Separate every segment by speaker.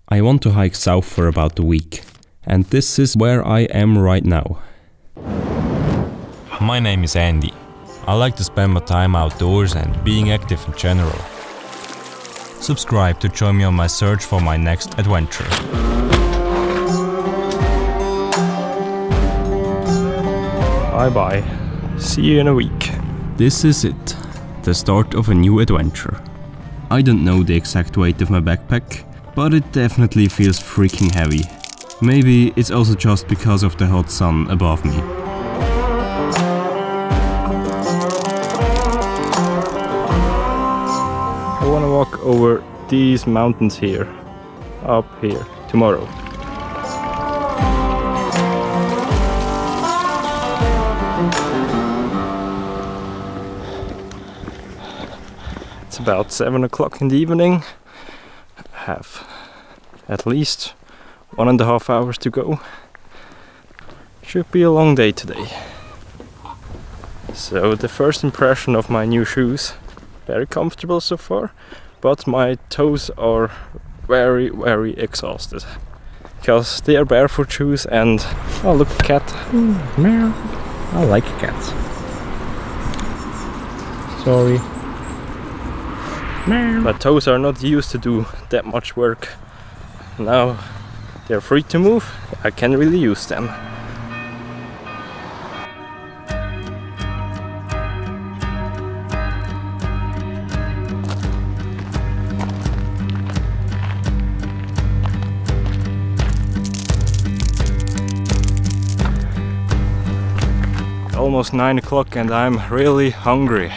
Speaker 1: I want to hike south for about a week, and this is where I am right now. My name is Andy. I like to spend my time outdoors and being active in general. Subscribe to join me on my search for my next adventure. Bye bye. See you in a week. This is it. The start of a new adventure. I don't know the exact weight of my backpack, but it definitely feels freaking heavy. Maybe it's also just because of the hot sun above me. I want to walk over these mountains here, up here, tomorrow. It's about 7 o'clock in the evening. I have at least 1.5 hours to go. Should be a long day today. So the first impression of my new shoes. Very comfortable so far, but my toes are very exhausted because they are barefoot shoes. And oh, look, cat. Meow. I like cats. Sorry. Meow. My toes are not used to do that much work. Now they're free to move. I can really use them. Almost 9 o'clock and I'm really hungry.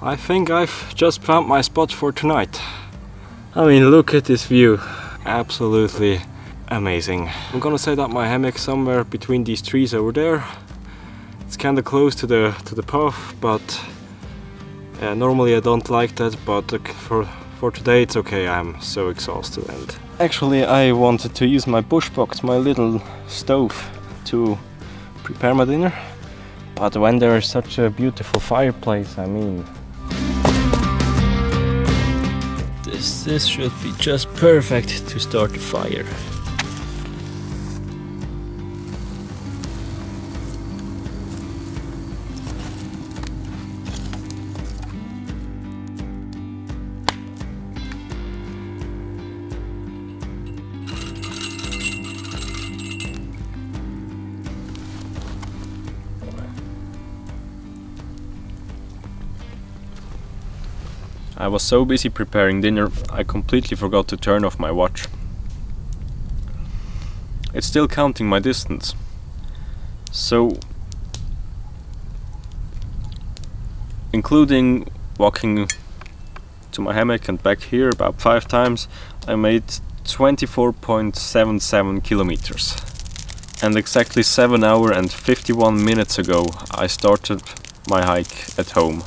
Speaker 1: I think I've just found my spot for tonight. I mean, look at this view. Absolutely amazing. I'm gonna set up my hammock somewhere between these trees over there. It's kinda close to the path, but normally I don't like that, but for today it's okay. I'm so exhausted. And actually I wanted to use my bush box, my little stove, to prepare my dinner, but when there is such a beautiful fireplace, I mean, this should be just perfect to start a fire. I was so busy preparing dinner, I completely forgot to turn off my watch. It's still counting my distance. So, including walking to my hammock and back here about 5 times, I made 24.77 kilometers. And exactly 7 hours and 51 minutes ago I started my hike at home.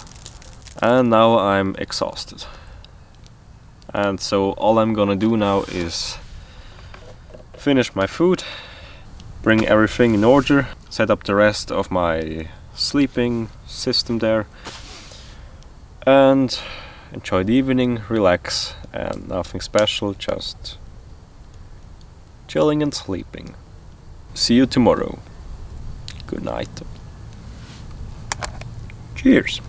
Speaker 1: And now I'm exhausted. And so all I'm gonna do now is finish my food, bring everything in order, set up the rest of my sleeping system there, and enjoy the evening, relax, and nothing special, just chilling and sleeping. See you tomorrow. Good night. Cheers.